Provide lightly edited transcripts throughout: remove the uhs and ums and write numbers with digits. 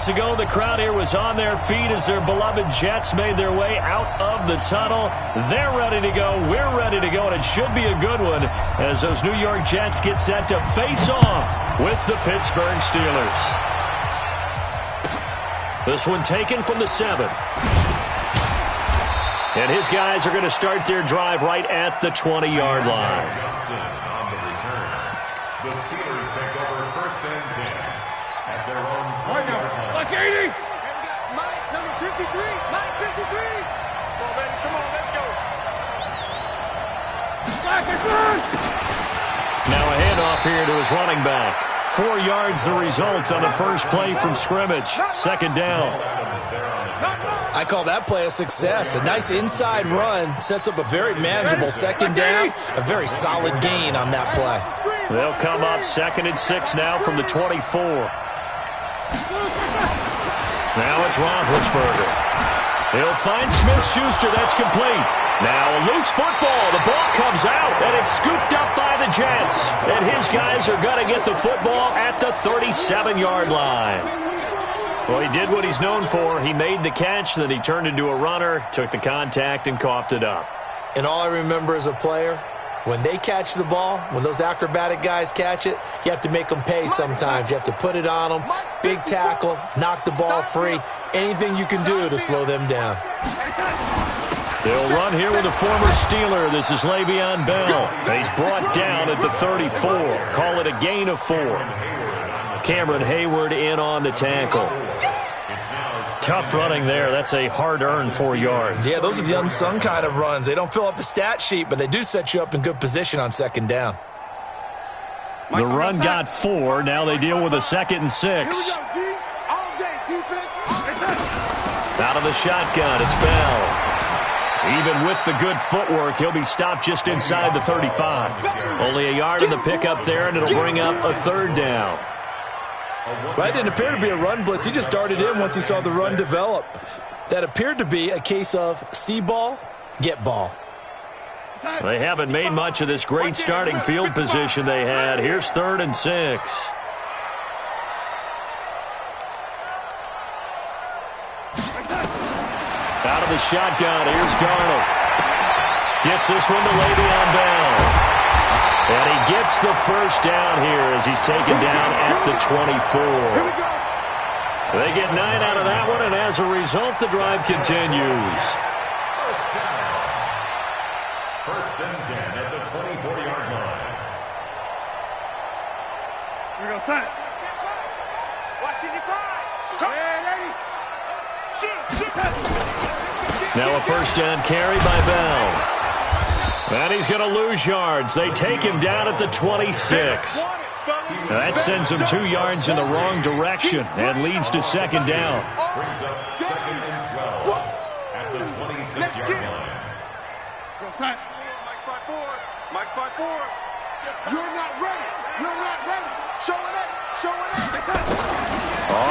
minutes ago, the crowd here was on their feet as their beloved Jets made their way out of the tunnel. They're ready to go. We're ready to go, and it should be a good one as those New York Jets get set to face off with the Pittsburgh Steelers. This one taken from the 7. And his guys are going to start their drive right at the 20-yard line. On the return, the Steelers take over 1st and 10 at their own 20-yard line. Like 80. Mike, number 53. Mike, 53. Come on, baby. Come on, let's go. Back and run. Now a handoff here to his running back. 4 yards the result on the first play from scrimmage. 2nd down. I call that play a success. A nice inside run sets up a very manageable 2nd down. A very solid gain on that play. They'll come up 2nd and 6 now from the 24. Now it's Roethlisberger. He'll find Smith-Schuster. That's complete. Now a loose football. The ball comes out, and it's scooped up by the Jets. And his guys are going to get the football at the 37-yard line. Well, he did what he's known for. He made the catch, then he turned into a runner, took the contact, and coughed it up. And all I remember as a player, when they catch the ball, when those acrobatic guys catch it, you have to make them pay sometimes. You have to put it on them, big tackle, knock the ball free, anything you can do to slow them down. They'll run here with a former Steeler. This is Le'Veon Bell. He's brought down at the 34. Call it a gain of 4. Cameron Hayward in on the tackle. Tough running there. That's a hard-earned 4 yards. Yeah, those are the unsung kind of runs. They don't fill up the stat sheet, but they do set you up in good position on 2nd down. The run got 4. Now they deal with a 2nd and 6. Out of the shotgun, it's Bell. Even with the good footwork, he'll be stopped just inside the 35. Only a yard in the pickup there, and it'll bring up a 3rd down. Well, that didn't appear to be a run blitz. He just darted in once he saw the run develop. That appeared to be a case of see ball, get ball. They haven't made much of this great starting field position they had. Here's 3rd and 6. Out of the shotgun, here's Darnold. Gets this one to Le'Veon Bell. And he gets the 1st down here as he's taken down at the 24. They get 9 out of that one, and as a result, the drive continues. 1st and 10 at the 24-yard line. Here we go, son. Watch it, you fly. Come on, ready. Shoot. Now a 1st down carry by Bell. And he's going to lose yards. They take him down at the 26. That sends him 2 yards in the wrong direction and leads to 2nd down. Brings up 2nd and 12 at the 26-yard line. Go, son. Mike, spot 4. Mike, spot 4. You're not ready. You're not ready. Show it up. Show it up.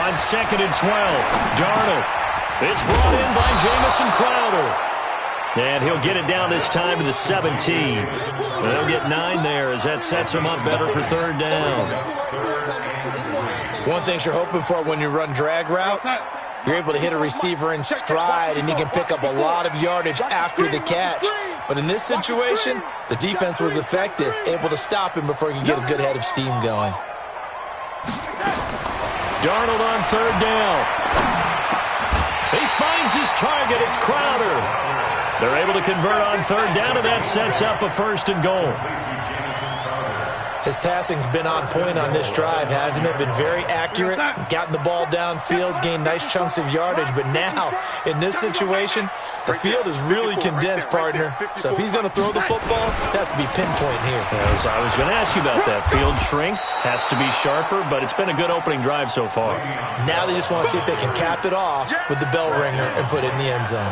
On 2nd and 12, Darnold. It's brought in by Jamison Crowder. And he'll get it down this time to the 17. They'll get 9 there as that sets him up better for 3rd down. One thing you're hoping for when you run drag routes, you're able to hit a receiver in stride, and he can pick up a lot of yardage after the catch. But in this situation, the defense was effective, able to stop him before he could get a good head of steam going. Darnold on 3rd down. He finds his target. It's Crowder. They're able to convert on 3rd down, and that sets up a 1st and goal. His passing's been on point on this drive, hasn't it? Been very accurate, gotten the ball downfield, gained nice chunks of yardage. But now, in this situation, the field is really condensed, partner. So if he's going to throw the football, that has to be pinpoint here. As I was going to ask you about that. Field shrinks, has to be sharper, but it's been a good opening drive so far. Now they just want to see if they can cap it off with the bell ringer and put it in the end zone.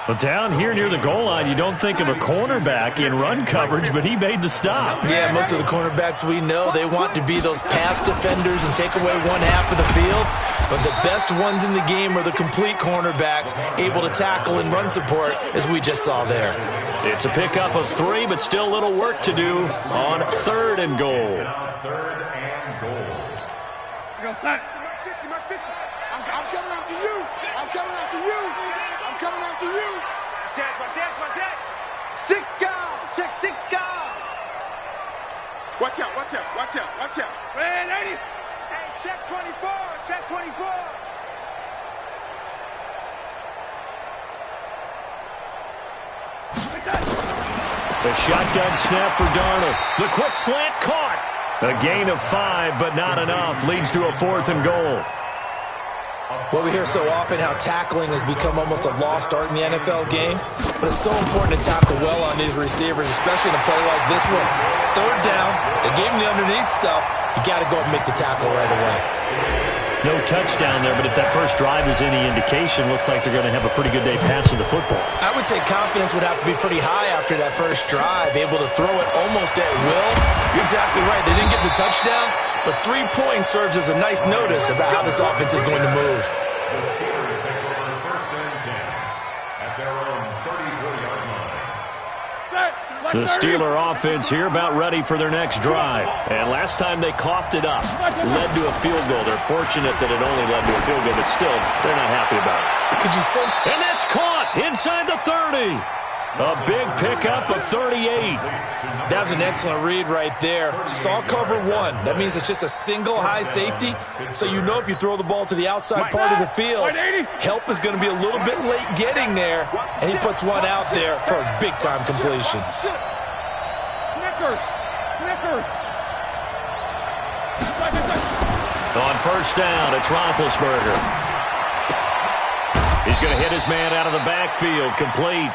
But down here near the goal line, you don't think of a cornerback in run coverage, but he made the stop. Yeah, most of the cornerbacks we know, they want to be those pass defenders and take away one half of the field. But the best ones in the game are the complete cornerbacks, able to tackle and run support, as we just saw there. It's a pickup of 3, but still a little work to do on 3rd and goal. 3rd and goal. Go, son. I'm coming after you. I'm coming after you. I'm coming after you. Watch out. 6 guard. Check 6 guard. Watch out. Red 80. Hey, check 24. Check 24. The shotgun snap for Darnold. The quick slant caught. A gain of 5, but not enough. Leads to a 4th and goal. Well, we hear so often how tackling has become almost a lost art in the NFL game, but it's so important to tackle well on these receivers, especially in a play like this one. 3rd down, they gave him the underneath stuff. You got to go and make the tackle right away. No touchdown there, but if that first drive is any indication, looks like they're going to have a pretty good day passing the football. I would say confidence would have to be pretty high after that first drive, able to throw it almost at will. You're exactly right. They didn't get the touchdown, but 3 points serves as a nice notice about how this offense is going to move. The Steelers take over 1st and 10 at their own 34-yard line. The Steeler offense here about ready for their next drive. And last time they coughed it up, led to a field goal. They're fortunate that it only led to a field goal, but still, they're not happy about it. Could you sense? And that's caught inside the 30. A big pickup of 38. That was an excellent read right there. Saw cover 1. That means it's just a single high safety. So you know if you throw the ball to the outside part of the field, help is going to be a little bit late getting there. And he puts one out there for a big-time completion. On 1st down, it's Roethlisberger. He's going to hit his man out of the backfield, complete.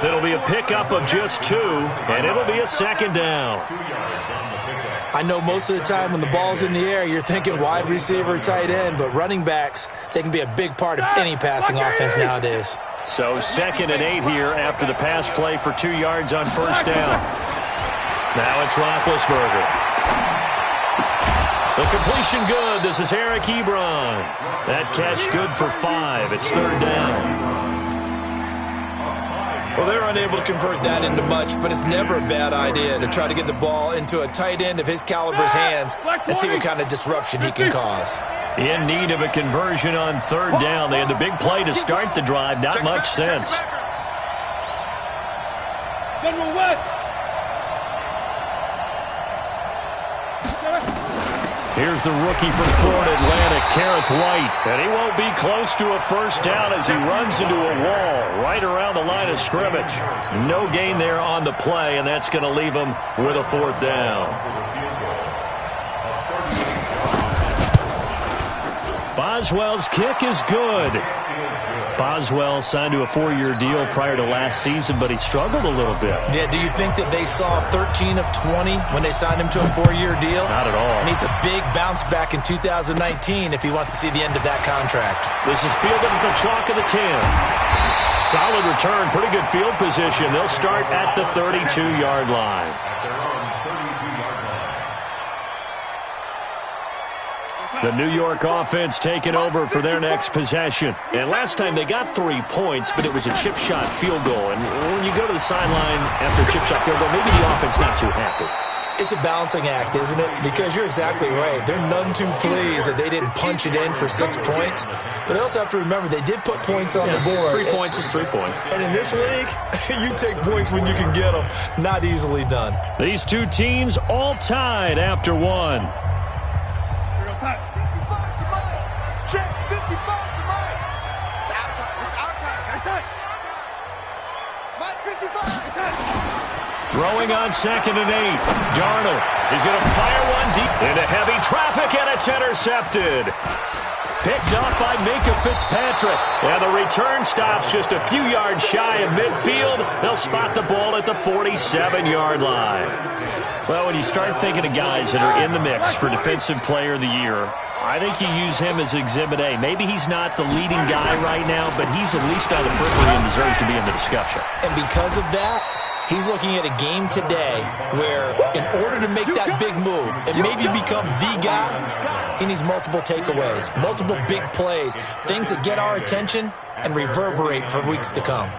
It'll be a pickup of just 2, and it'll be a 2nd down. I know most of the time when the ball's in the air, you're thinking wide receiver, tight end, but running backs, they can be a big part of any passing offense nowadays. So 2nd and 8 here after the pass play for 2 yards on 1st down. Now it's Roethlisberger. The completion good. This is Eric Ebron. That catch good for 5. It's 3rd down. Well, they're unable to convert that into much, but it's never a bad idea to try to get the ball into a tight end of his caliber's hands and see what kind of disruption he can cause. In need of a conversion on 3rd down. They had the big play to start the drive. Not much sense. General West. Here's the rookie from Florida Atlantic, Kareth White. And he won't be close to a 1st down as he runs into a wall right around the line of scrimmage. No gain there on the play, and that's going to leave him with a 4th down. Boswell's kick is good. Boswell signed to a 4-year deal prior to last season, but he struggled a little bit. Yeah, do you think that they saw 13 of 20 when they signed him to a 4-year deal? Not at all. Needs a big bounce back in 2019 if he wants to see the end of that contract. This is fielded at the chalk of the 10. Solid return, pretty good field position. They'll start at the 32-yard line. The New York offense taking over for their next possession. And last time they got 3 points, but it was a chip shot field goal. And when you go to the sideline after a chip shot field goal, maybe the offense not too happy. It's a balancing act, isn't it? Because you're exactly right. They're none too pleased that they didn't punch it in for 6 points. But they also have to remember they did put points on the board. 3 points is 3 points. And in this league, you take points when you can get them. Not easily done. These 2 teams all tied after 1. Check 55 to Mike. It's our time. It's our time. Mike 55. Throwing on 2nd and 8. Darnold is going to fire one deep into heavy traffic, and it's intercepted. Picked up by Minkah Fitzpatrick. And the return stops just a few yards shy of midfield. They'll spot the ball at the 47-yard line. Well, when you start thinking of guys that are in the mix for Defensive Player of the Year, I think you use him as Exhibit A. Maybe he's not the leading guy right now, but he's at least on the periphery and deserves to be in the discussion. And because of that, he's looking at a game today where in order to make that big move and maybe become the guy, he needs multiple takeaways, multiple big plays, things that get our attention and reverberate for weeks to come.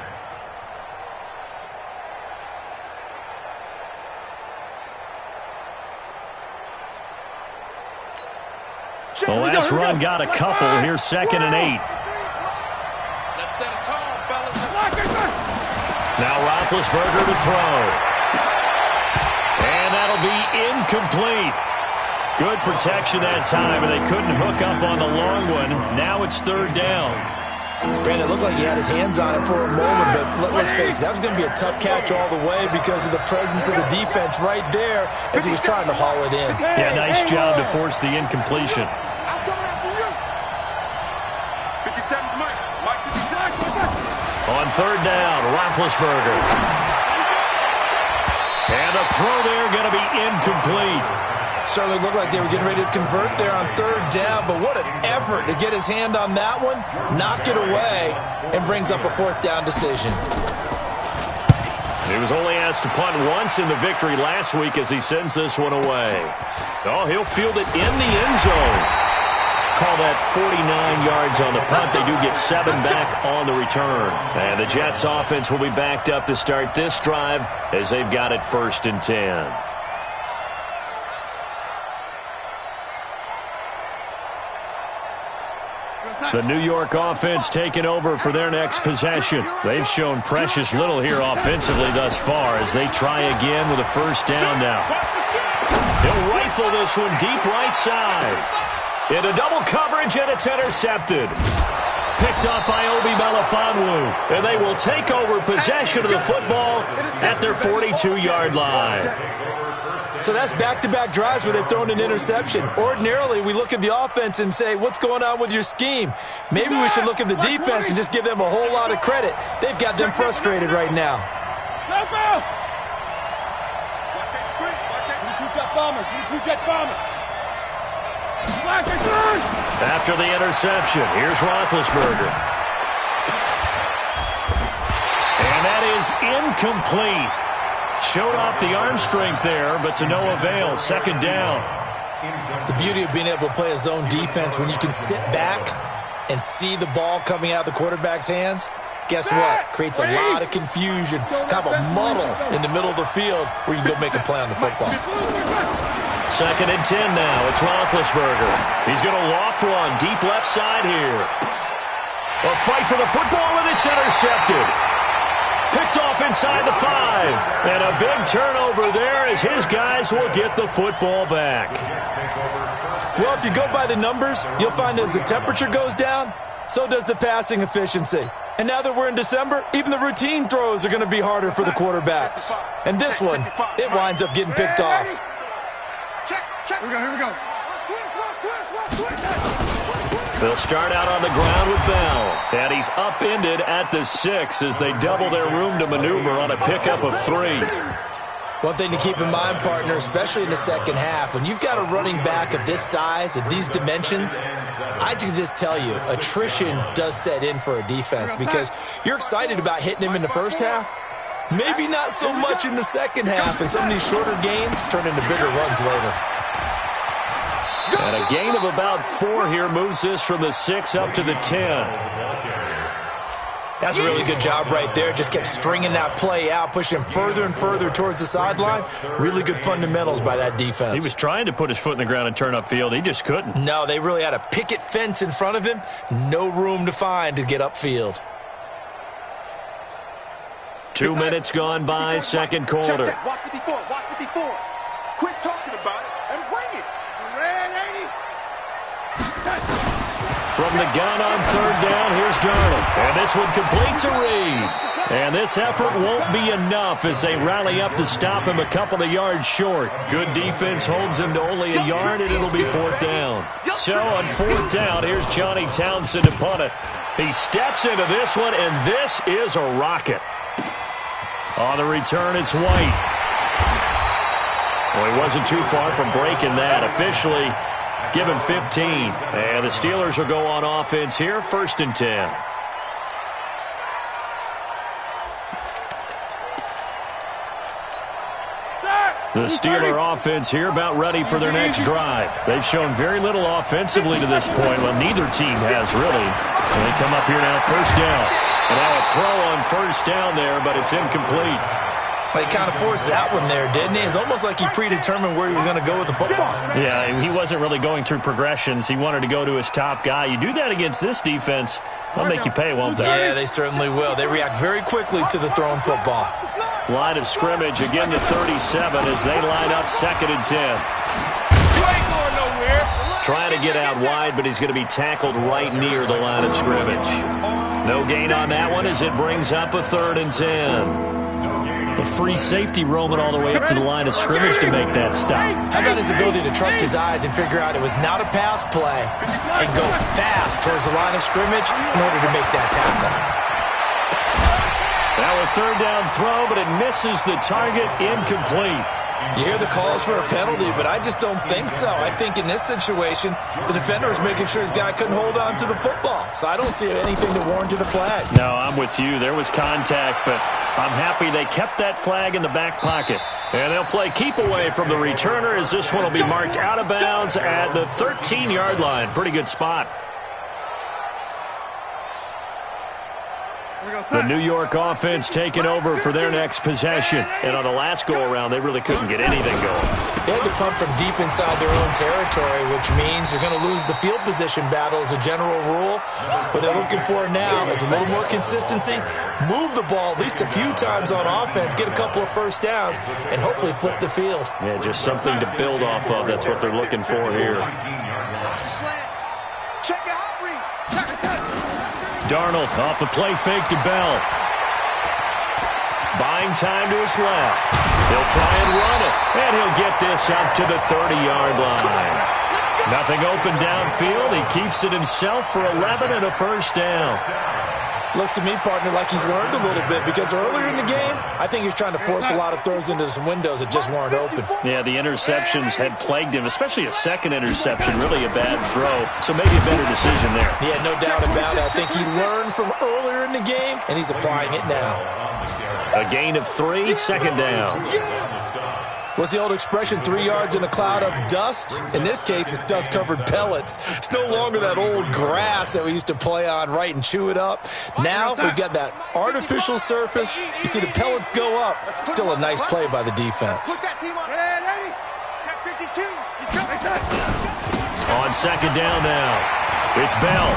Shit, The last run got a couple. Here's 2nd and 8. Let's set a tone, fellas. Now Roethlisberger to throw. And that'll be incomplete. Good protection that time, and they couldn't hook up on the long one. Now it's 3rd down. Brandon, it looked like he had his hands on it for a moment, but let's face it, that was going to be a tough catch all the way because of the presence of the defense right there as he was trying to haul it in. Yeah, nice job to force the incompletion. I'm coming after you. 57's Mike. Mike 57. On 3rd down, Roethlisberger. And the throw there going to be incomplete. Certainly looked like they were getting ready to convert there on 3rd down, but what an effort to get his hand on that one, knock it away, and brings up a 4th down decision. He was only asked to punt once in the victory last week as he sends this one away. Oh, he'll field it in the end zone. Call that 49 yards on the punt. They do get 7 back on the return. And the Jets offense will be backed up to start this drive as they've got it 1st and 10. The New York offense taking over for their next possession. They've shown precious little here offensively thus far as they try again with a 1st down now. He'll rifle this one deep right side. Into double coverage, and it's intercepted. Picked up by Obi Melifonwu, and they will take over possession of the football at their 42-yard line. So that's back-to-back drives where they've thrown an interception. Ordinarily, we look at the offense and say, what's going on with your scheme? Maybe we should look at the defense and just give them a whole lot of credit. They've got them frustrated right now. After the interception, here's Roethlisberger. And that is incomplete. Showed off the arm strength there, but to no avail. 2nd down. The beauty of being able to play a zone defense when you can sit back and see the ball coming out of the quarterback's hands, guess what? Creates a lot of confusion, kind of a muddle in the middle of the field where you can go make a play on the football. 2nd and 10 now. It's Roethlisberger. He's going to loft one deep left side here. A fight for the football, and it's intercepted. Picked off inside the 5. And a big turnover there as his guys will get the football back. Well, if you go by the numbers, you'll find as the temperature goes down, so does the passing efficiency. And now that we're in December, even the routine throws are going to be harder for the quarterbacks. And this one, it winds up getting picked off. Here we go. They'll start out on the ground with Bell. And he's upended at the 6 as they double their room to maneuver on a pickup of 3. One thing to keep in mind, partner, especially in the second half, when you've got a running back of this size, of these dimensions, I can just tell you, attrition does set in for a defense because you're excited about hitting him in the first half. Maybe not so much in the second half, and some of these shorter gains turn into bigger runs later. And a gain of about 4 here moves this from the 6 up to the 10. That's a really good job right there. Just kept stringing that play out, pushing him further and further towards the sideline. Really good fundamentals by that defense. He was trying to put his foot in the ground and turn upfield. He just couldn't. No, they really had a picket fence in front of him. No room to find to get upfield. 2 minutes gone by, second quarter. Check. Watch 54. Watch 54. Quit talking about it and bring it. From the gun on 3rd down, here's Darnold. And this one complete to Reed. And this effort won't be enough as they rally up to stop him a couple of yards short. Good defense holds him to only a yard, and it'll be 4th down. So on 4th down, here's Johnny Townsend to punt it. He steps into this one, and this is a rocket. On the return, it's White. Well, he wasn't too far from breaking that. Officially given 15. And the Steelers will go on offense here, 1st and 10. The Steeler offense here about ready for their next drive. They've shown very little offensively to this point. Well, neither team has really. And they come up here now, 1st down. And now a throw on 1st down there, but it's incomplete. He kind of forced that one there, didn't he? It's almost like he predetermined where he was going to go with the football. Yeah, he wasn't really going through progressions. He wanted to go to his top guy. You do that against this defense, they'll make you pay, won't they? Yeah, they certainly will. They react very quickly to the thrown football. Line of scrimmage again to 37 as they line up 2nd and 10. You ain't going nowhere. Trying to get out wide, but he's going to be tackled right near the line of scrimmage. No gain on that one as it brings up a 3rd and 10. A free safety roaming all the way up to the line of scrimmage to make that stop. How about his ability to trust his eyes and figure out it was not a pass play and go fast towards the line of scrimmage in order to make that tackle. Now a 3rd down throw, but it misses the target, incomplete. You hear the calls for a penalty, but I just don't think so. I think in this situation, the defender was making sure his guy couldn't hold on to the football. So I don't see anything that warranted a flag. No, I'm with you. There was contact, but I'm happy they kept that flag in the back pocket. And they'll play keep away from the returner as this one will be marked out of bounds at the 13-yard line. Pretty good spot. The New York offense taking over for their next possession. And on the last go-around, they really couldn't get anything going. They had to punt from deep inside their own territory, which means you're going to lose the field position battle as a general rule. What they're looking for now is a little more consistency, move the ball at least a few times on offense, get a couple of first downs, and hopefully flip the field. Yeah, just something to build off of. That's what they're looking for here. Check it out, Darnold off the play fake to Bell. Buying time to his left. He'll try and run it, and he'll get this up to the 30-yard line. Nothing open downfield. He keeps it himself for 11 and a first down. Looks to me, partner, like he's learned a little bit because earlier in the game, I think he was trying to force a lot of throws into some windows that just weren't open. Yeah, the interceptions had plagued him, especially a second interception, really a bad throw. So maybe a better decision there. Yeah, no doubt about it. I think he learned from earlier in the game, and he's applying it now. A gain of 3, 2nd down. What's the old expression, 3 yards in a cloud of dust? In this case, it's dust-covered pellets. It's no longer that old grass that we used to play on, right, and chew it up. Now we've got that artificial surface. You see the pellets go up. Still a nice play by the defense. On 2nd down now, it's Bell.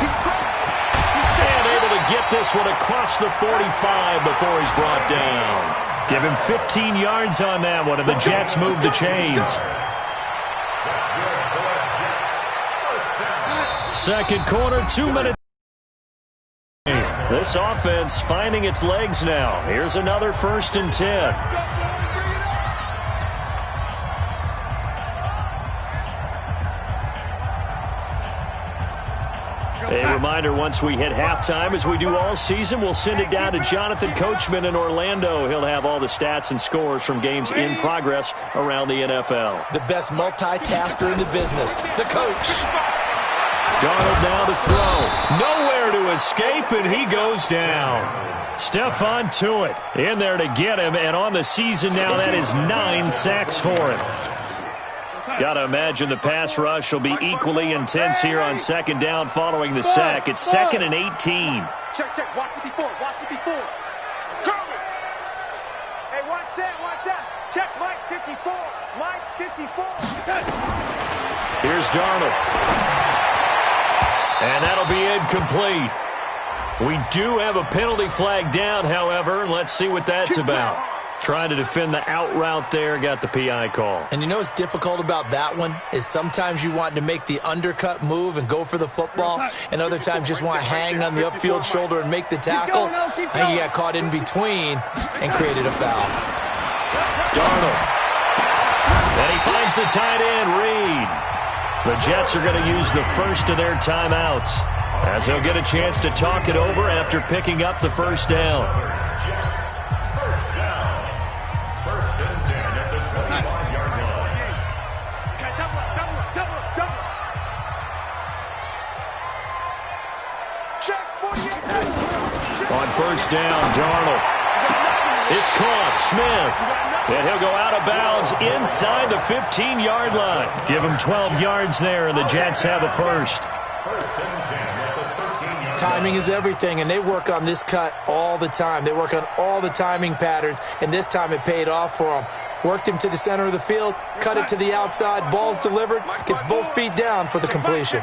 And able to get this one across the 45 before he's brought down. Give him 15 yards on that one, and the Jets move the chains. Second quarter, 2 minutes. This offense finding its legs now. Here's another 1st and 10. A reminder, once we hit halftime, as we do all season, we'll send it down to Jonathan Coachman in Orlando. He'll have all the stats and scores from games in progress around the NFL. The best multitasker in the business, the coach. Darnold now to throw. Nowhere to escape, and he goes down. Stephon Tuitt in there to get him, and on the season now, that is 9 sacks for him. Got to imagine the pass rush will be equally intense here on 2nd down following the sack. It's 2nd and 18. Check, watch 54, watch 54. Coming. Hey, watch that. Check Mike 54, Mike 54. Here's Darnold. And that'll be incomplete. We do have a penalty flag down, however. Let's see what that's about. Trying to defend the out route there, got the PI call. And you know what's difficult about that one is sometimes you want to make the undercut move and go for the football, and other times just want to hang on the upfield shoulder and make the tackle. I think he got caught in between and created a foul. Darnold. And he finds the tight end, Reed. The Jets are going to use the first of their timeouts as they'll get a chance to talk it over after picking up the first down. On 1st down, Darnold. It's caught. Smith. And he'll go out of bounds inside the 15-yard line. Give him 12 yards there, and the Jets have a first. 1st and 10 at the 13-yard Timing is everything, and they work on this cut all the time. They work on all the timing patterns, and this time it paid off for them. Worked him to the center of the field, cut it to the outside, ball's delivered, gets both feet down for the completion.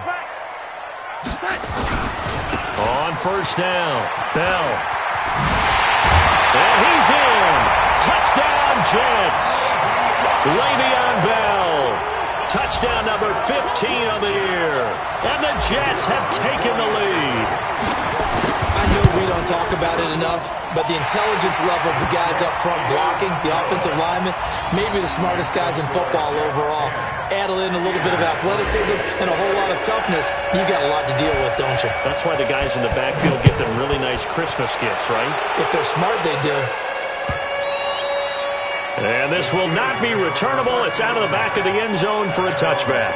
On first down, Bell. And he's in. Touchdown, Jets. Le'Veon Bell. Touchdown number 15 of the year. And the Jets have taken the lead. I know we don't talk about it enough, but the intelligence level of the guys up front blocking, the offensive linemen, maybe the smartest guys in football overall. Add in a little bit of athleticism and a whole lot of toughness, you got a lot to deal with, don't you? That's why the guys in the backfield get them really nice Christmas gifts, right? If they're smart, they do. And this will not be returnable. It's out of the back of the end zone for a touchback.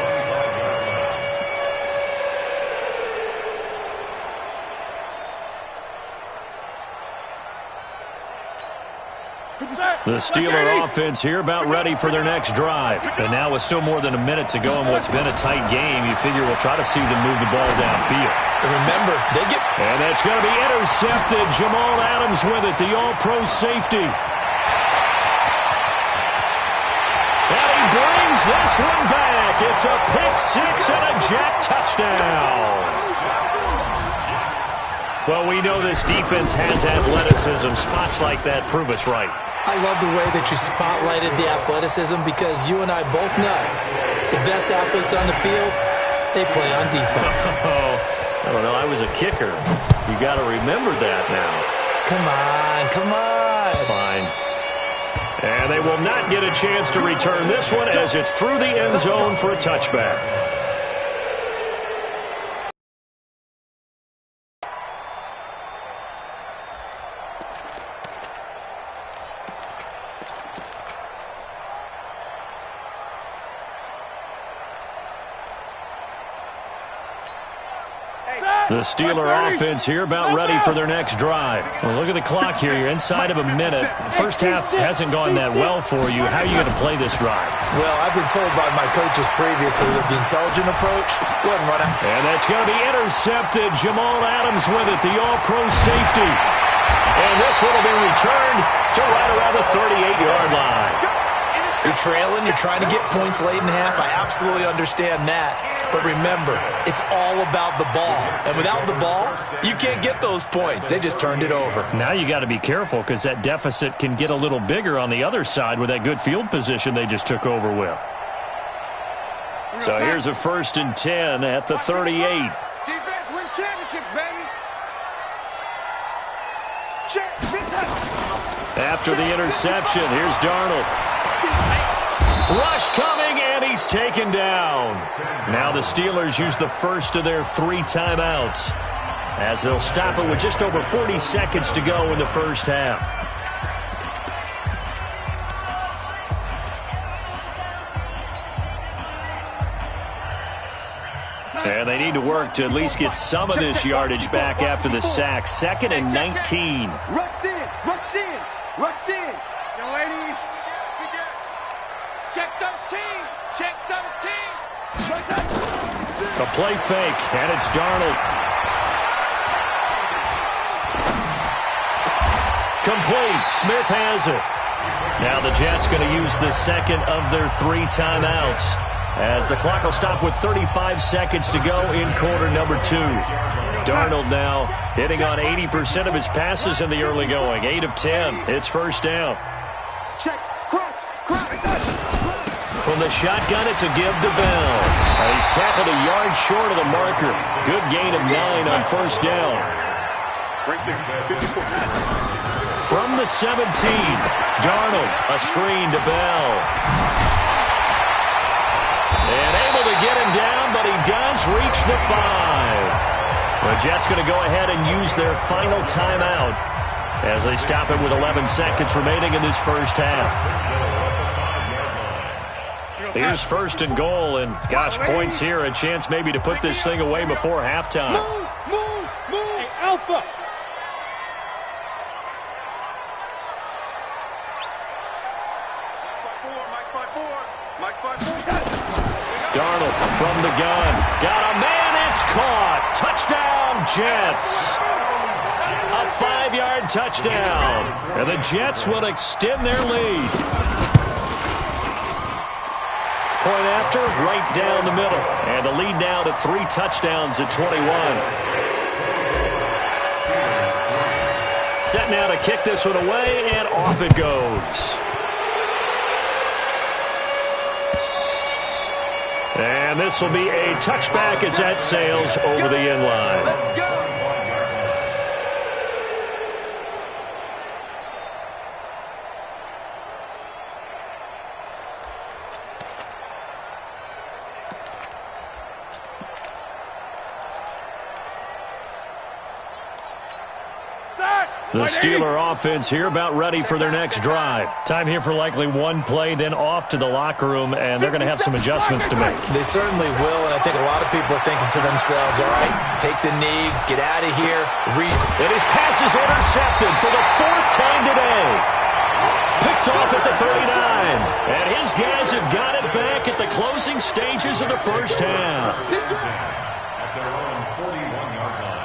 The Steeler offense here about ready for their next drive. And now with still more than a minute to go in what's been a tight game, you figure we'll try to see them move the ball downfield. And remember, they get... And that's going to be intercepted. Jamal Adams with it, the all-pro safety. And he brings this one back. It's a pick six and a Jet touchdown. Well, we know this defense has athleticism. Spots like that prove us right. I love the way that you spotlighted the athleticism because you and I both know the best athletes on the field, they play on defense. Oh, I don't know. I was a kicker. You got to remember that now. Come on, come on. Fine. And they will not get a chance to return this one as it's through the end zone for a touchback. The Steeler offense here about ready for their next drive. Well, look at the clock here. You're inside of a minute. First half hasn't gone that well for you. How are you going to play this drive? Well, I've been told by my coaches previously that the intelligent approach, go ahead and run out. And that's going to be intercepted. Jamal Adams with it, the all-pro safety. And this one will be returned to right around the 38-yard line. You're trailing. You're trying to get points late in half. I absolutely understand that. But remember, it's all about the ball. And without the ball, you can't get those points. They just turned it over. Now you got to be careful because that deficit can get a little bigger on the other side with that good field position they just took over with. So here's a 1st and 10 at the 38. Defense wins championships, baby. After the interception, here's Darnold. Rush coming, and he's taken down. Now the Steelers use the first of their 3 timeouts as they'll stop it with just over 40 seconds to go in the first half. And they need to work to at least get some of this yardage back after the sack. 2nd and 19. Rush in, rush in, rush in. Young lady. Check 13, check 13. A play fake, and it's Darnold. Complete. Smith has it. Now the Jets going to use the second of their 3 timeouts as the clock will stop with 35 seconds to go in quarter number 2. Darnold now hitting on 80% of his passes in the early going. 8 of 10. It's first down. Check, crunch, crunch. From the shotgun, it's a give to Bell. He's tackled a yard short of the marker. Good gain of 9 on first down. From the 17, Darnold, a screen to Bell. And able to get him down, but he does reach the 5. The Jets going to go ahead and use their final timeout as they stop it with 11 seconds remaining in this first half. Here's 1st and goal, and gosh, points here, a chance maybe to put this thing away before halftime. Move. Hey, Alpha. Mike 5-4. Darnold from the gun. Got a man, it's caught. Touchdown, Jets. A 5-yard touchdown. And the Jets will extend their lead. Point after, right down the middle. And the lead now to 3 touchdowns at 21. Set now to kick this one away, and off it goes. And this will be a touchback as that sails over the end line. The Steeler offense here about ready for their next drive. Time here for likely one play, then off to the locker room, and they're going to have some adjustments to make. They certainly will, and I think a lot of people are thinking to themselves, all right, take the knee, get out of here, read. And his pass is intercepted for the 4th time today. Picked off at the 39. And his guys have got it back at the closing stages of the first half. At their own 41-yard line.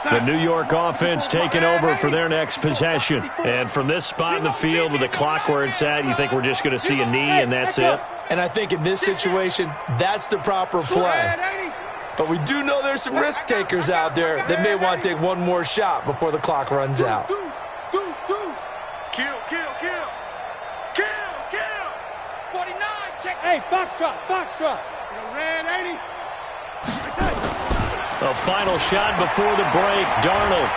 The New York offense taking over for their next possession. And from this spot in the field with the clock where it's at, you think we're just going to see a knee and that's it? And I think in this situation, that's the proper play. But we do know there's some risk takers out there that may want to take one more shot before the clock runs out. Kill. 49, check. Hey, Foxtrot. Red 80. A final shot before the break. Darnold.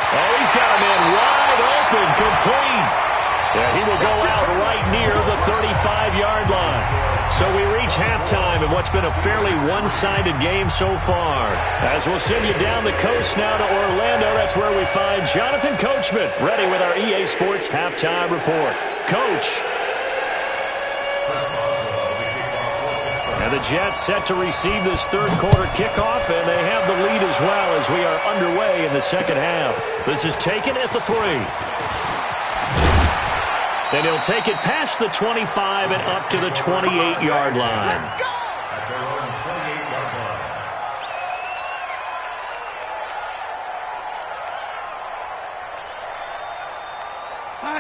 Oh, he's got a man wide open, complete. Yeah, he will go out right near the 35-yard line. So we reach halftime in what's been a fairly one-sided game so far. As we'll send you down the coast now to Orlando, that's where we find Jonathan Coachman, ready with our EA Sports Halftime Report. Coach. And the Jets set to receive this third-quarter kickoff, and they have the lead as well as we are underway in the second half. This is taken at the 3. Then he'll take it past the 25 and up to the 28-yard line. At their own 28-yard line.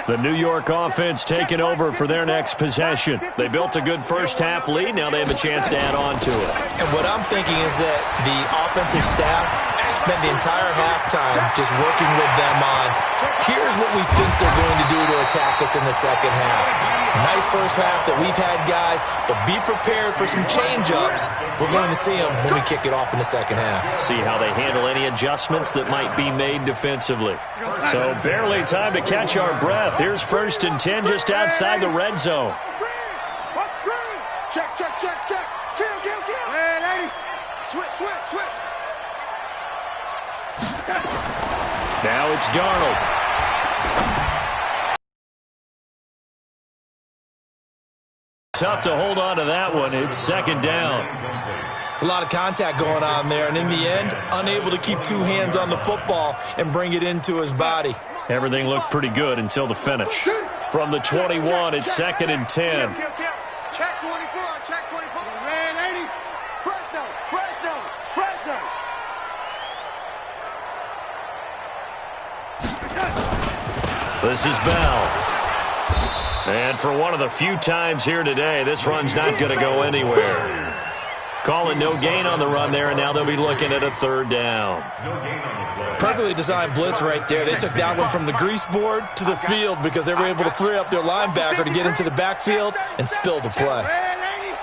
The New York offense taking over for their next possession. They built a good first-half lead. Now they have a chance to add on to it. And what I'm thinking is that the offensive staff spent the entire halftime just working with them on, here's what we think they're going to do to attack us in the second half. Nice first half that we've had, guys, but be prepared for some change-ups. We're going to see them when we kick it off in the second half. See how they handle any adjustments that might be made defensively. So barely time to catch our breath. Here's 1st and 10 just outside the red zone. Check. Kill. Red 80. Switch. Now it's Darnold. Tough to hold on to that one. It's 2nd down. It's a lot of contact going on there, and in the end, unable to keep 2 hands on the football and bring it into his body. Everything looked pretty good until the finish. From the 21, it's 2nd and 10. Check 24. Red 80. Fresno. This is Bell. And for one of the few times here today, this run's not going to go anywhere. Calling no gain on the run there, and now they'll be looking at a 3rd down. Perfectly designed blitz right there. They took that one from the grease board to the field because they were able to free up their linebacker to get into the backfield and spill the play. Red 80.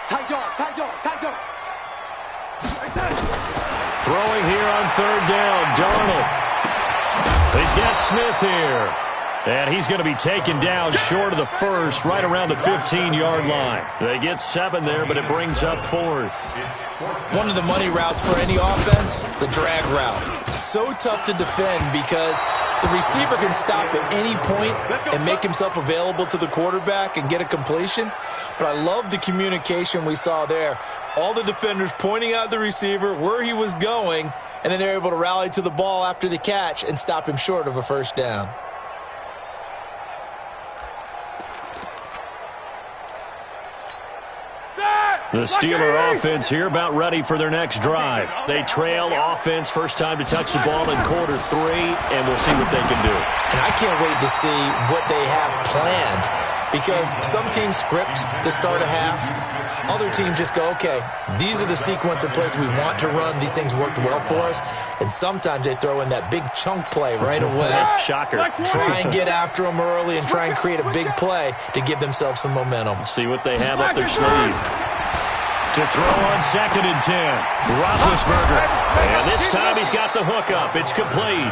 Tight dog. Throwing here on 3rd down, Darnold. He's got Smith here. And he's going to be taken down short of the 1st, right around the 15-yard line. They get 7 there, but it brings up 4th. One of the money routes for any offense, the drag route. So tough to defend because the receiver can stop at any point and make himself available to the quarterback and get a completion. But I love the communication we saw there. All the defenders pointing out the receiver, where he was going, and then they're able to rally to the ball after the catch and stop him short of a 1st down. The Steeler offense here about ready for their next drive. They trail offense, first time to touch the ball in quarter 3, and we'll see what they can do. And I can't wait to see what they have planned, because some teams script to start a half. Other teams just go, okay, these are the sequence of plays we want to run. These things worked well for us. And sometimes they throw in that big chunk play right away. Shocker. Try and get after them early and try and create a big play to give themselves some momentum. See what they have up their sleeve. To throw on 2nd and 10. Roethlisberger. And this time he's got the hook up. It's complete.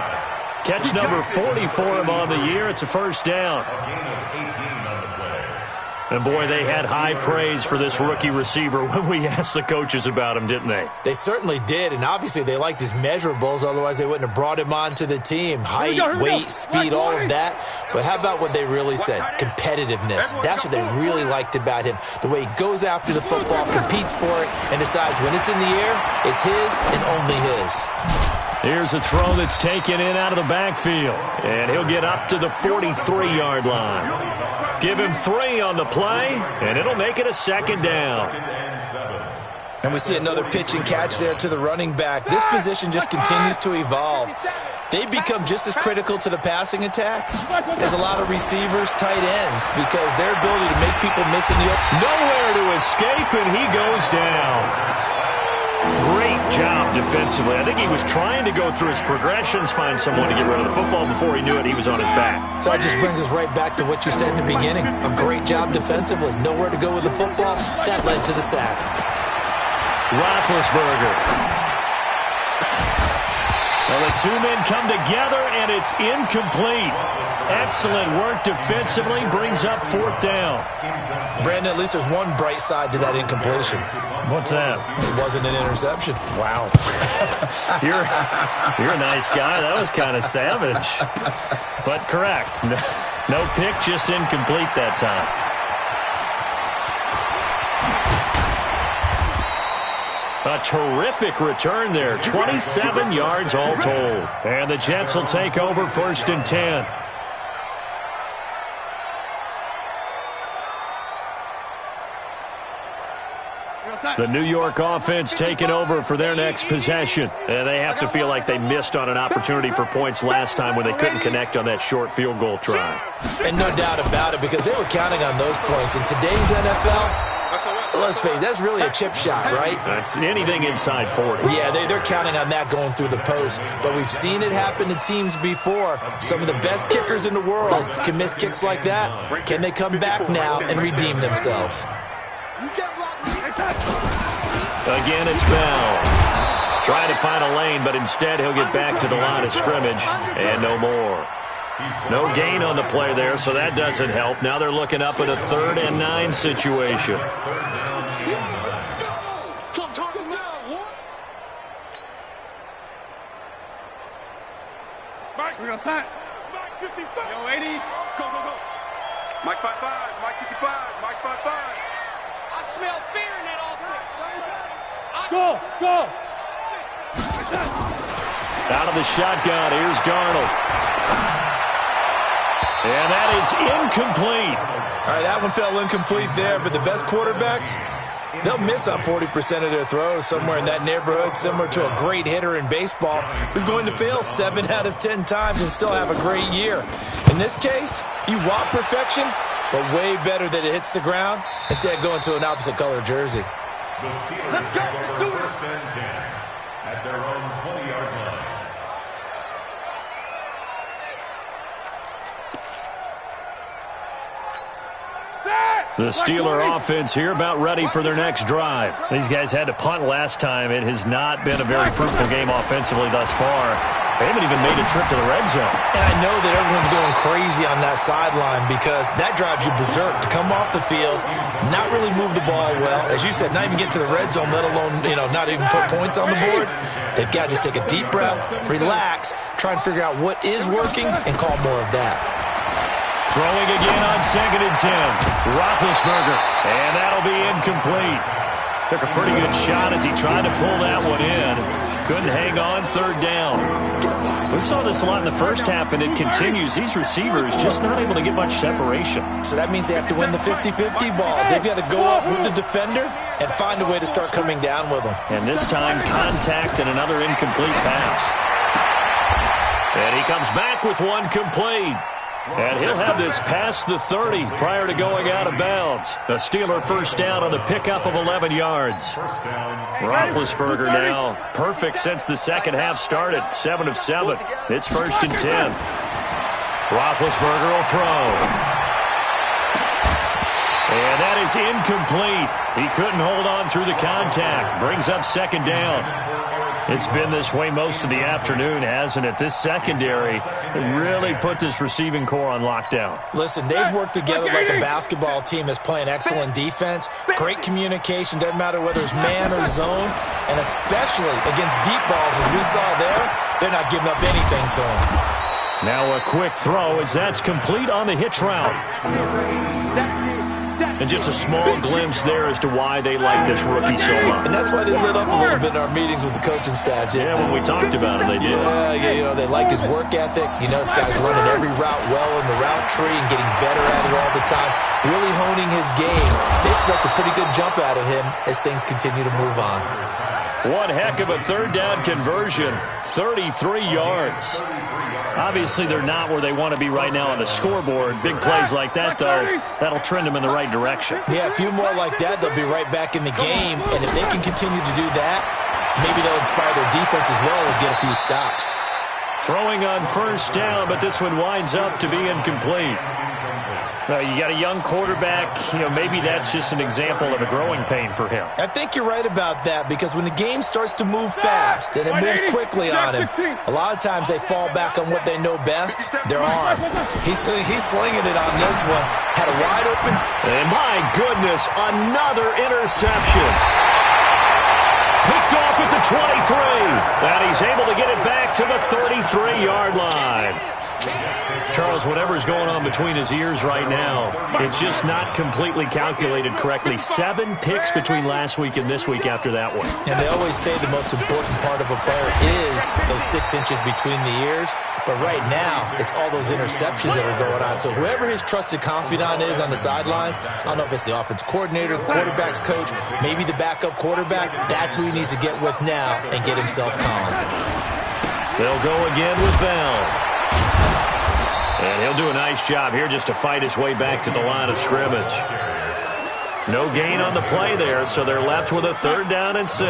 Catch number 40 for him on the year. It's a first down. And, boy, they had high praise for this rookie receiver when we asked the coaches about him, didn't they? They certainly did, and obviously they liked his measurables. Otherwise, they wouldn't have brought him onto the team. Height, weight, speed, all of that. But how about what they really said? Competitiveness. That's what they really liked about him. The way he goes after the football, competes for it, and decides when it's in the air, it's his and only his. Here's a throw that's taken in out of the backfield. And he'll get up to the 43-yard line. Give him 3 on the play, and it'll make it a second down. And we see another pitch and catch there to the running back. This position just continues to evolve. They've become just as critical to the passing attack as a lot of receivers, tight ends, because their ability to make people miss in the open. Nowhere to escape, and he goes down. Great job defensively. I think he was trying to go through his progressions, find someone to get rid of the football. Before he knew it, he was on his back. So that just brings us right back to what you said in the beginning. A great job defensively. Nowhere to go with the football. That led to the sack. Roethlisberger. Well, the two men come together, and it's incomplete. Excellent work defensively. Brings up 4th down. Brandon, at least there's one bright side to that incompletion. What's that? It wasn't an interception. Wow. You're a nice guy. That was kind of savage. But correct. No pick, just incomplete that time. A terrific return there. 27 yards all told. And the Jets will take over 1st and 10. The New York offense taking over for their next possession. And they have to feel like they missed on an opportunity for points last time when they couldn't connect on that short field goal try. And no doubt about it, because they were counting on those points. In today's NFL, let's face it, that's really a chip shot, right? That's anything inside 40. Yeah, they're counting on that going through the post. But we've seen it happen to teams before. Some of the best kickers in the world can miss kicks like that. Can they come back now and redeem themselves? Again, it's Bell. Trying to find a lane, but instead he'll get back to the line of scrimmage, and no more. No gain on the play there, so that doesn't help. Now they're looking up at a 3rd and 9 situation. Mike, we're gonna sign. Mike 55. Yo, 80. Go, go, go. Mike 55. Mike 55. Mike 55. I smell fear in that offense. Go, go. Out of the shotgun, here's Darnold. And that is incomplete. All right, that one fell incomplete there, but the best quarterbacks, they'll miss on 40% of their throws, somewhere in that neighborhood, similar to a great hitter in baseball who's going to fail 7 out of 10 times and still have a great year. In this case, you want perfection, but way better that it hits the ground instead of going to an opposite color jersey. The Steelers take over 1st and 10 at their own 20-yard line. The Steeler offense here about ready for their next drive. These guys had to punt last time. It has not been a very fruitful game offensively thus far. They haven't even made a trip to the red zone. And I know that everyone's going crazy on that sideline because that drives you berserk to come off the field, not really move the ball well. As you said, not even get to the red zone, let alone, not even put points on the board. They've got to just take a deep breath, relax, try and figure out what is working and call more of that. Throwing again on 2nd and 10. Roethlisberger, and that'll be incomplete. Took a pretty good shot as he tried to pull that one in. Couldn't hang on third down. We saw this a lot in the first half, and it continues. These receivers just not able to get much separation. So that means they have to win the 50-50 balls. They've got to go up with the defender and find a way to start coming down with them. And this time, contact and another incomplete pass. And he comes back with one complete. And he'll have this past the 30 prior to going out of bounds. A Steeler first down on the pickup of 11 yards. Roethlisberger now perfect since the second half started. 7 of 7. It's 1st and 10. Roethlisberger will throw. And that is incomplete. He couldn't hold on through the contact. Brings up 2nd down. It's been this way most of the afternoon, hasn't it? This secondary really put this receiving core on lockdown. Listen, they've worked together like a basketball team that's playing excellent defense, great communication, doesn't matter whether it's man or zone, and especially against deep balls, as we saw there, they're not giving up anything to them. Now a quick throw as that's complete on the hitch route. And just a small glimpse there as to why they like this rookie so much. And that's why they lit up a little bit in our meetings with the coaching staff, didn't they? Yeah, when we talked about it, they did. Yeah, you know, they like his work ethic. You know, this guy's running every route well in the route tree and getting better at it all the time, really honing his game. They expect a pretty good jump out of him as things continue to move on. One heck of a third down conversion, 33 yards. Obviously, they're not where they want to be right now on the scoreboard. Big plays like that, though, that'll trend them in the right direction. Yeah, a few more like that, they'll be right back in the game. And if they can continue to do that, maybe they'll inspire their defense as well and get a few stops. Throwing on first down, but this one winds up to be incomplete. You got a young quarterback, maybe that's just an example of a growing pain for him. I think you're right about that, because when the game starts to move fast and it moves quickly on him, a lot of times they fall back on what they know best, their arm. He's slinging it on this one. Had a wide open. And my goodness, another interception. Picked off at the 23. And he's able to get it back to the 33-yard line. Charles, whatever's going on between his ears right now, it's just not completely calculated correctly. 7 picks between last week and this week after that one. And they always say the most important part of a player is those 6 inches between the ears. But right now, it's all those interceptions that are going on. So whoever his trusted confidant is on the sidelines, I don't know if it's the offensive coordinator, the quarterback's coach, maybe the backup quarterback, that's who he needs to get with now and get himself calm. They'll go again with Bell. And he'll do a nice job here just to fight his way back to the line of scrimmage. No gain on the play there, so they're left with a 3rd down and 6.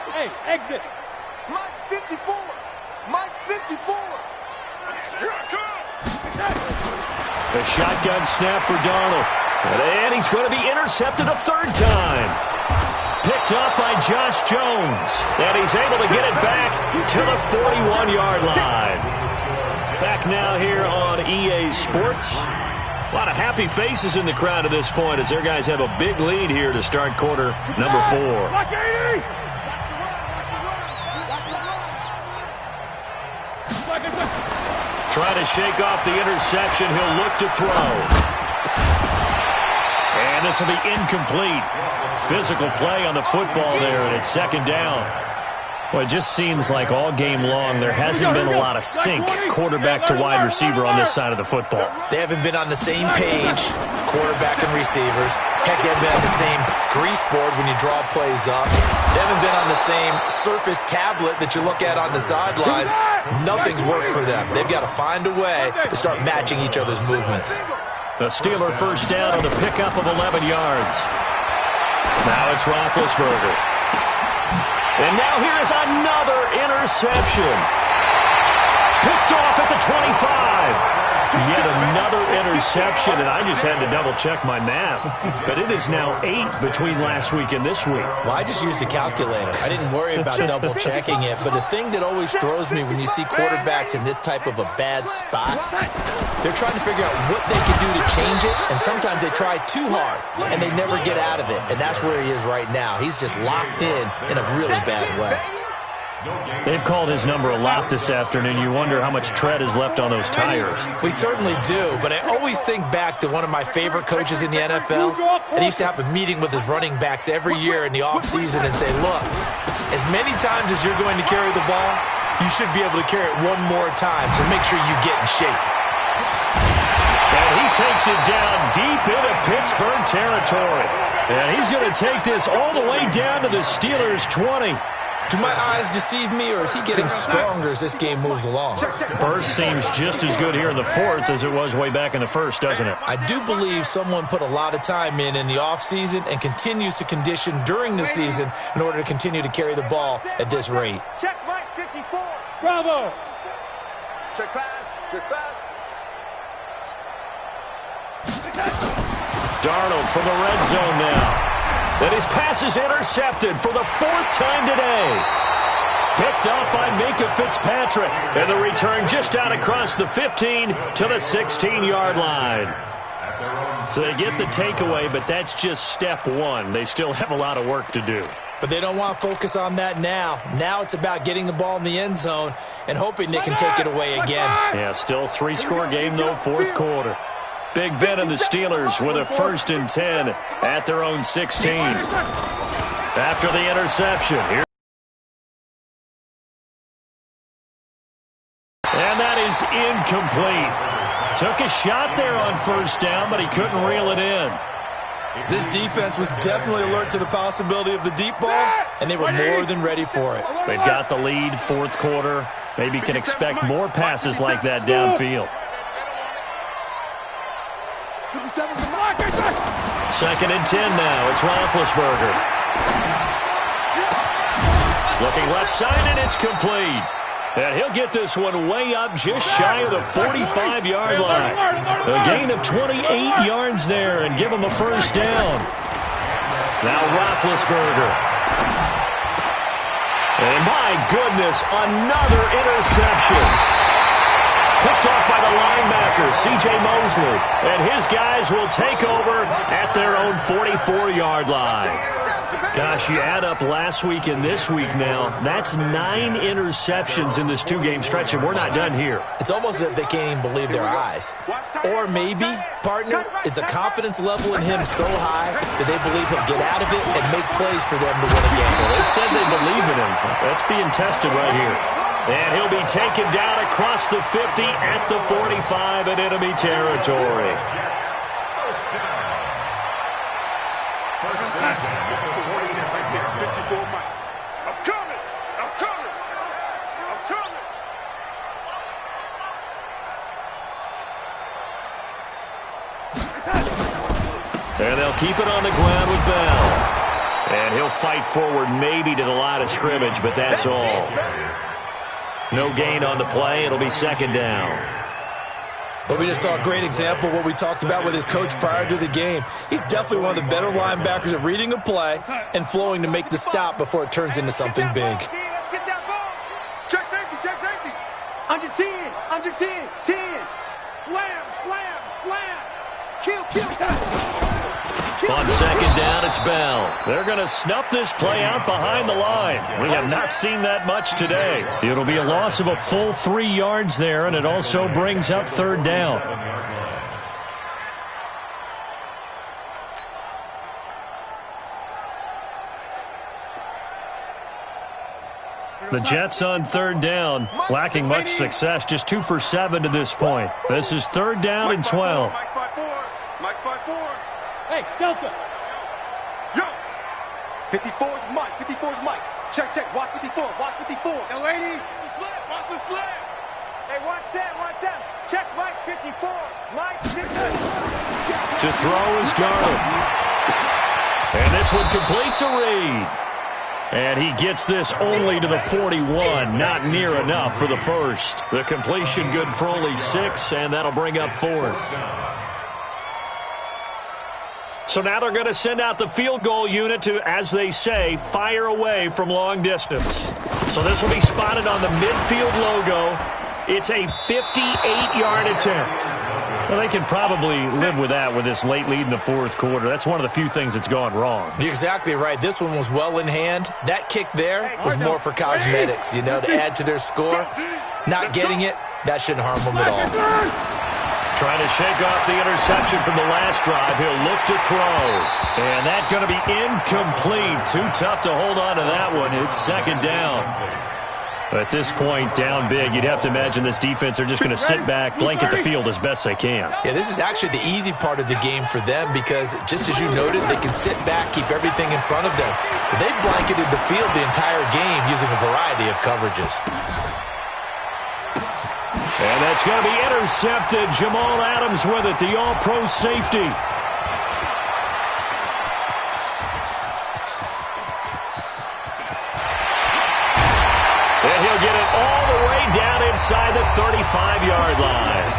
Hey, exit. Mike's 54. Mike's 54. Here I come. A shotgun snap for Donald. And he's going to be intercepted a 3rd time. Picked up by Josh Jones. And he's able to get it back to the 41-yard line. Back now here on EA Sports. A lot of happy faces in the crowd at this point as their guys have a big lead here to start quarter number 4. Trying to shake off the interception. He'll look to throw. And this will be incomplete. Physical play on the football there, and it's 2nd down. Well, it just seems like all game long there hasn't been a lot of sync quarterback to wide receiver on this side of the football. They haven't been on the same page, quarterback and receivers. Heck, they haven't been on the same grease board when you draw plays up. They haven't been on the same surface tablet that you look at on the sidelines. Nothing's worked for them. They've got to find a way to start matching each other's movements. The Steeler first down on the pickup of 11 yards. Now it's Roethlisberger. And now here is another interception. Picked off at the 25. Yet another interception, and I just had to double-check my math. But it is now 8 between last week and this week. Well, I just used a calculator. I didn't worry about double-checking it. But the thing that always throws me when you see quarterbacks in this type of a bad spot, they're trying to figure out what they can do to change it, and sometimes they try too hard, and they never get out of it. And that's where he is right now. He's just locked in a really bad way. They've called his number a lot this afternoon. You wonder how much tread is left on those tires. We certainly do, but I always think back to one of my favorite coaches in the NFL. And he used to have a meeting with his running backs every year in the offseason and say, look, as many times as you're going to carry the ball, you should be able to carry it one more time, so make sure you get in shape. And he takes it down deep into Pittsburgh territory. And he's going to take this all the way down to the Steelers' 20. Do my eyes deceive me, or is he getting stronger as this game moves along? Burst seems just as good here in the fourth as it was way back in the first, doesn't it? I do believe someone put a lot of time in the offseason and continues to condition during the season in order to continue to carry the ball at this rate. Check Mike 54. Bravo. Check pass. Check pass. Darnold from the red zone now. And his pass is intercepted for the fourth time today. Picked up by Minka Fitzpatrick. And the return just out across the 15 to the 16-yard line. So they get the takeaway, but that's just step one. They still have a lot of work to do. But they don't want to focus on that now. Now it's about getting the ball in the end zone and hoping they can take it away again. Yeah, still three-score game, though, fourth quarter. Big Ben and the Steelers with a 1st and 10 at their own 16. After the interception. Here. And that is incomplete. Took a shot there on 1st down, but he couldn't reel it in. This defense was definitely alert to the possibility of the deep ball, and they were more than ready for it. They've got the lead, fourth quarter. Maybe can expect more passes like that downfield. 2nd and 10 now. It's Roethlisberger. Looking left side, and it's complete. And he'll get this one way up just shy of the 45-yard line. A gain of 28 yards there and give him a 1st down. Now Roethlisberger. And my goodness, another interception. Picked off by the linebacker, C.J. Mosley. And his guys will take over at their own 44-yard line. Gosh, you add up last week and this week now, that's 9 interceptions in this two-game stretch, and we're not done here. It's almost as if they can't even believe their eyes. Or maybe, partner, is the confidence level in him so high that they believe he'll get out of it and make plays for them to win a game. Well, they said they believe in him. That's being tested right here. And he'll be taken down across the 50 at the 45 in enemy territory. And they'll keep it on the ground with Bell. And he'll fight forward maybe to the line of scrimmage, but that's all. No gain on the play. It'll be 2nd down. Well, we just saw a great example of what we talked about with his coach prior to the game. He's definitely one of the better linebackers at reading a play and flowing to make the stop before it turns into something big. Check safety, check safety. Under 10, under 10, 10. Slam, slam, slam. Kill, time. On 2nd down, it's Bell. They're going to snuff this play out behind the line. We have not seen that much today. It'll be a loss of a full 3 yards there, and it also brings up 3rd down. The Jets on 3rd down, lacking much success, just 2 for 7 to this point. This is 3rd down and 12. Mike 5-4. Mike 5-4. Hey, Delta. Yo. 54's Mike. 54's Mike. Check, check. Watch 54. Watch 54. Yo, lady. Watch the slip. Watch the slip. Hey, 1-7. Check Mike 54. Mike 54. To throw is Darnold. And this one complete to Reed. And he gets this only to the 41. Not near enough for the first. The completion good for only 6, and that'll bring up 4th. So now they're going to send out the field goal unit to, as they say, fire away from long distance. So this will be spotted on the midfield logo. It's a 58-yard attempt. Well, they can probably live with that with this late lead in the fourth quarter. That's one of the few things that's gone wrong. You're exactly right. This one was well in hand. That kick there was more for cosmetics, you know, to add to their score. Not getting it, that shouldn't harm them at all. Trying to shake off the interception from the last drive. He'll look to throw. And that's going to be incomplete. Too tough to hold on to that one. It's second down. At this point, down big, you'd have to imagine this defense are just going to sit back, blanket the field as best they can. Yeah, this is actually the easy part of the game for them because, just as you noted, they can sit back, keep everything in front of them. But they've blanketed the field the entire game using a variety of coverages. And that's going to be intercepted. Jamal Adams with it, the all-pro safety. And he'll get it all the way down inside the 35-yard line.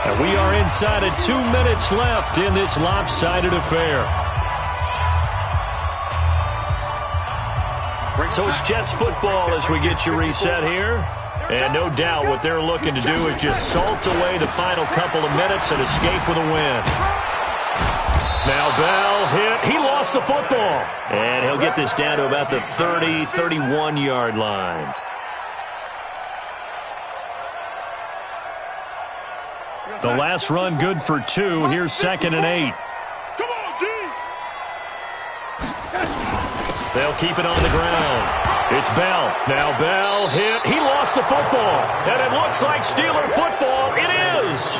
And we are inside of 2 minutes left in this lopsided affair. So it's Jets football as we get you reset here. And no doubt what they're looking to do is just salt away the final couple of minutes and escape with a win. Now Bell hit. He lost the football. And he'll get this down to about the 30, 31-yard line. The last run good for 2. Here's 2nd and 8. Come on, D. They'll keep it on the ground. It's Bell. Now Bell hit. He lost the football. And it looks like Steeler football. It is.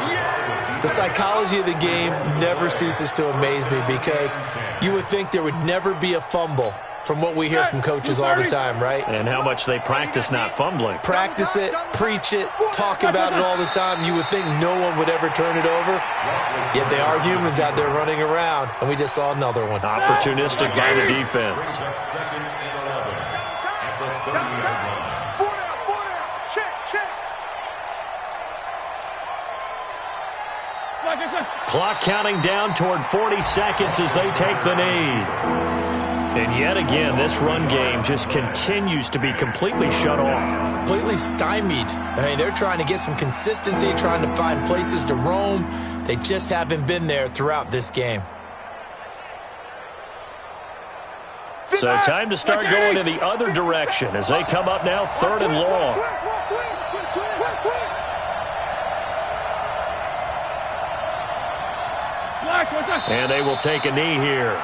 The psychology of the game never ceases to amaze me because you would think there would never be a fumble from what we hear from coaches all the time, right? And how much they practice not fumbling. Practice it, preach it, talk about it all the time. You would think no one would ever turn it over. Yet they are humans out there running around, and we just saw another one. Opportunistic by the defense. Clock counting down toward 40 seconds as they take the knee. And yet again, this run game just continues to be completely shut off. Completely stymied. I mean, they're trying to get some consistency, trying to find places to roam. They just haven't been there throughout this game. So time to start going in the other direction as they come up now 3rd and long. And they will take a knee here.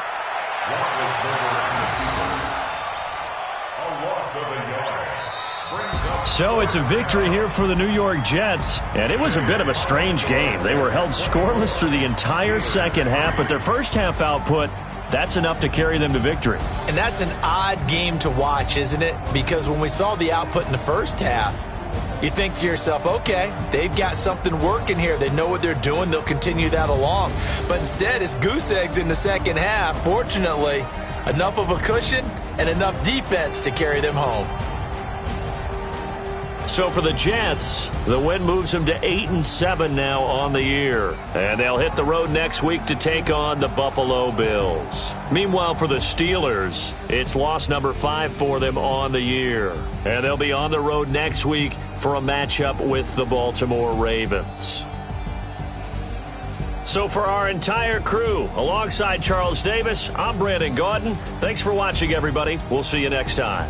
So it's a victory here for the New York Jets, and it was a bit of a strange game. They were held scoreless through the entire second half, but their first half output, that's enough to carry them to victory. And that's an odd game to watch, isn't it? Because when we saw the output in the first half, you think to yourself, okay, they've got something working here. They know what they're doing. They'll continue that along. But instead, it's goose eggs in the second half. Fortunately, enough of a cushion and enough defense to carry them home. So for the Jets, the win moves them to 8-7 now on the year. And they'll hit the road next week to take on the Buffalo Bills. Meanwhile, for the Steelers, it's loss number 5 for them on the year. And they'll be on the road next week for a matchup with the Baltimore Ravens. So for our entire crew, alongside Charles Davis, I'm Brandon Gaudin. Thanks for watching, everybody. We'll see you next time.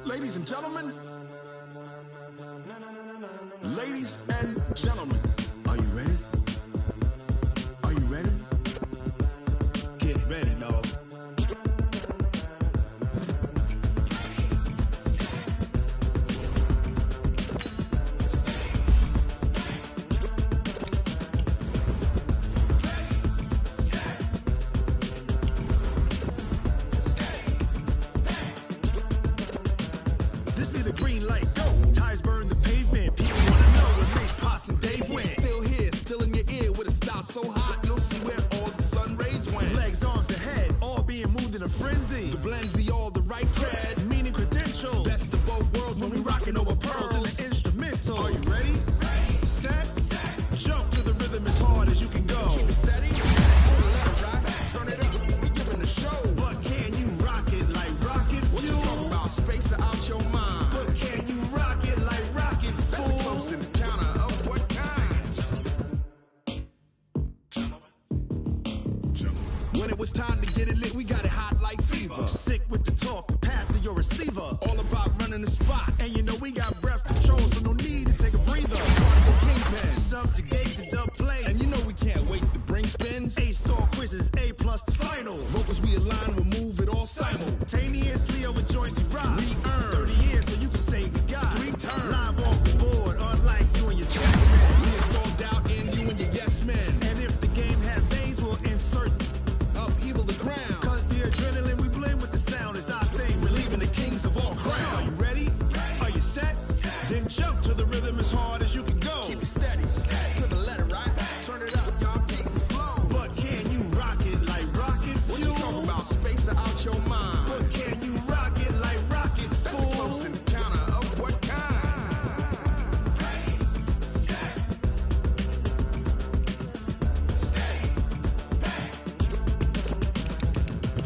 Ladies and gentlemen, ladies and gentlemen, are you ready? Are you ready? Get ready, dog. it's time to get it lit. We got it hot like fever. Sick with the talk, the pass of your receiver. All about running the spot. And you know we got breath control, so no need to take a breather. Cardio kingpin, subjugate the dub play. And you know we can't wait to bring spins. A-star quizzes, A+ the final. Vocals we align, we'll move it all simultaneously over joints we ride. We earn 30 years, so you can say we got 3 turns. Live off the board, unlike you and your chest man. We install doubt in you and your yes men. And if the game had veins, we'll insert upheaval the ground. Cause the adrenaline we blend with the sound is our thing. We're leaving the kings of all crowns. Are you ready? Are you set? Then jump to the rhythm as hard as you can go. Keep it steady, to the letter, right? Turn it up, y'all, keep the flow. But can you rock it like rocket fuel? What you talking about? Space out your mind. But can you rock it like rockets, fool? That's a close encounter of what kind?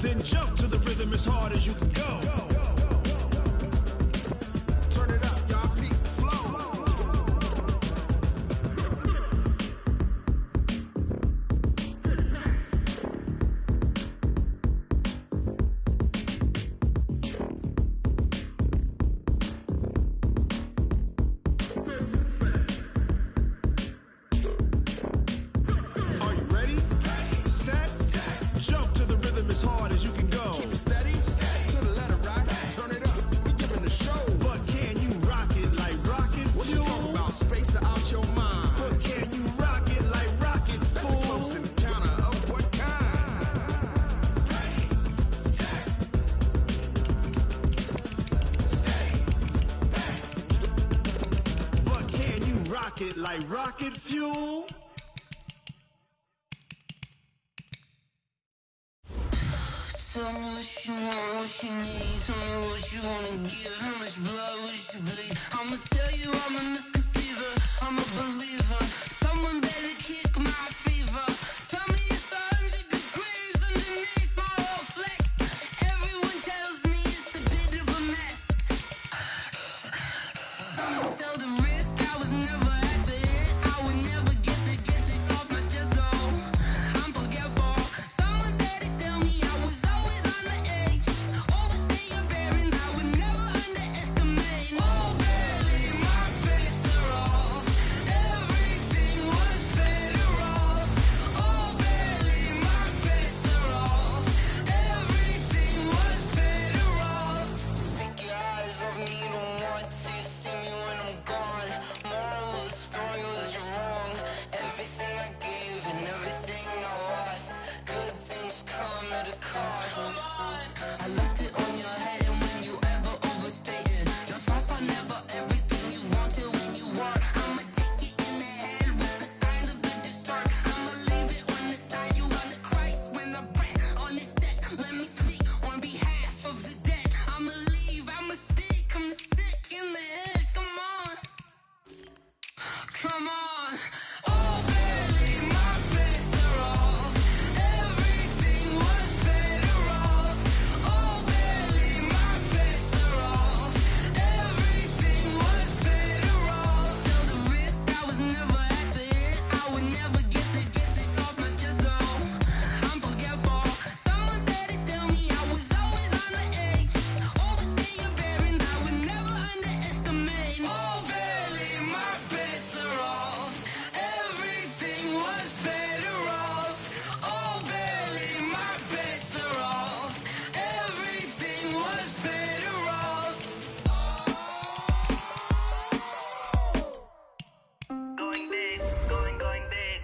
Then jump to the rhythm as hard as you can go. Turn it up, y'all, keep the flow. Are you ready? Set? Jump to the rhythm as hard as you can go. Keep it steady, to the letter, right? Turn it up, we giving the show. But can you rock it like rocket fuel? What you talking about? Space out your mind. But can you rock it like rockets, fool? That's a close encounter of what kind? But can you rock it like rocket fuel? Tell me what you want, what you need. Tell me what you wanna give. How much blood would you bleed? I'ma tell you I'm a misconceiver. I'm a believer. Someone better kick my fever. Tell me it's 100 degrees underneath my whole flex. Everyone tells me it's a bit of a mess. I'ma tell the risk I was never at the hit. I would never get it off my chest though. I'm forgetful. Someone better tell me I was always on the edge. Overstay your bearings, I would never underestimate. Oh, barely, my bets are off. Everything was better off. Oh, barely, my bets are off. Everything was better off. Take your eyes off me, don't want to see me when I'm gone. Moral of the story was you're wrong. Everything I gave and everything I lost. Good things come at a cost. I left it on your head, and when you ever overstated, your thoughts are never everything you wanted when you were. I'ma take it in the head with the signs of the distort. I'ma leave it on the side. You on the Christ when the breath on this set. Let me speak on behalf of the dead. I'ma leave, I'ma speak. I'm sick in the head. Come on, come on. Oh, barely, my bets are off. Everything was better off. Oh, barely, my bets are off. Everything was better off. Till the risk I was never at the hit. I would never get it off my chest though. I'm forgetful. Someone better tell me I was always on the edge. Overstay your bearings, I would never underestimate. Oh, barely, my bets are off. Everything was better off. Oh, barely, my bets are off. Everything was better off. Going big, going big.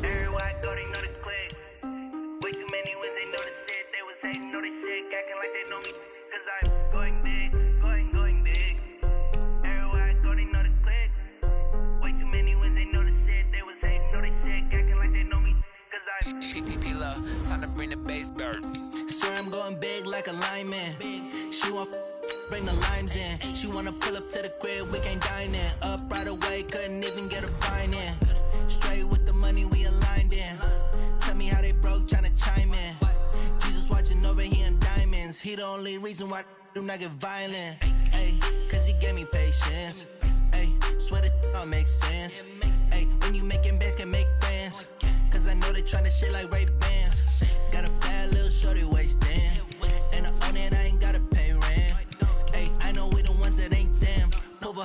Everywhere I go, they know the click. Way too many when they know the shit. They was hating, know they shit, acting like they know me. Cause I'm going big, going big. Everywhere I go, they know the click. Way too many when they know the shit. They was hating, know they shit, acting like they know me. Cause I'm P-P-P-Love, time to bring the bass bird. Swear I'm going big like a lineman. She want bring the limes in. She wanna pull up to the crib, we can't dine in. Up right away, couldn't even get a bind in. Straight with the money we aligned in. Tell me how they broke, tryna chime in. Jesus watching over here in diamonds. He the only reason why do not get violent. Ay, cause he gave me patience. Ay, swear that all makes sense. Ay, when you making bands can make friends. Cause I know they tryna shit like Ray-Bans. Got a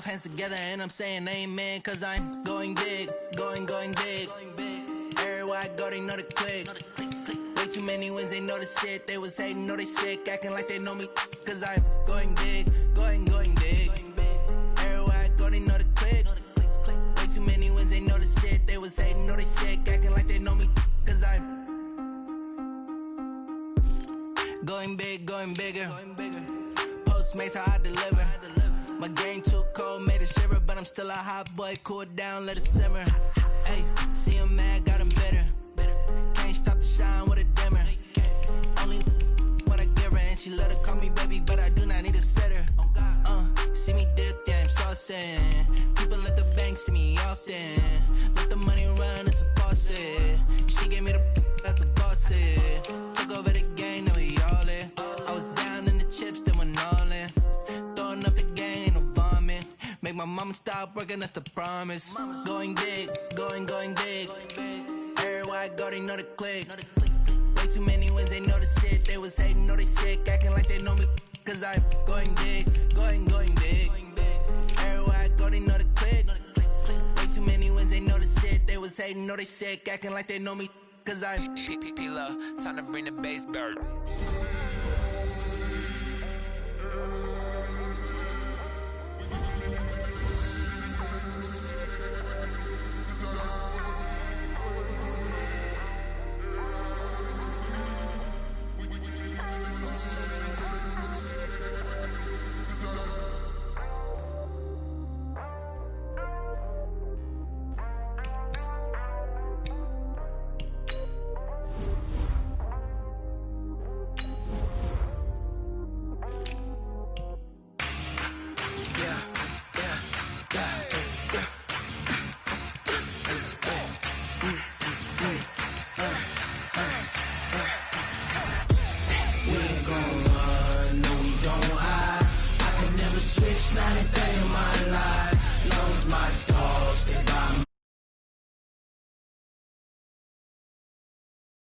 hands together and I'm saying amen, cause I'm going big, going big. Everywhere I go, they know the click. Way too many wins, they know the shit. They was hating, know they sick, acting like they know me, cause I'm going big, going big. Everywhere I go, they know the click. Way too many wins, they know the shit. They was hating, know they sick, acting like they know me, cause I'm going big, going bigger. Postmates, how I deliver. My game too cold, made it shiver, but I'm still a hot boy. Cool it down, let it simmer. Hey, see him mad, got him bitter. Can't stop the shine with a dimmer. Only what I give her, and she love to call me baby, but I do not need a sitter. See me dip, yeah, I'm saucing. People at the bank see me often. Let the money run, it's a faucet. She gave me the that's a boss it. Took over the game, now we all in. I was down in the chips, then went all in. Throwing up the game, ain't no vomit. Make my mama stop working, that's the promise. Going big, going big. Everywhere I go, they know the click. Way too many wins, they know the shit. They was hating, know they sick, acting like they know me, cause I'm going big, going big. Everywhere I go, they know the click. Way too many wins, they know the shit. They was hating, know they sick, acting like they know me, cause I'm P-Love, time to bring the bass bird. Not a day in my life, lost my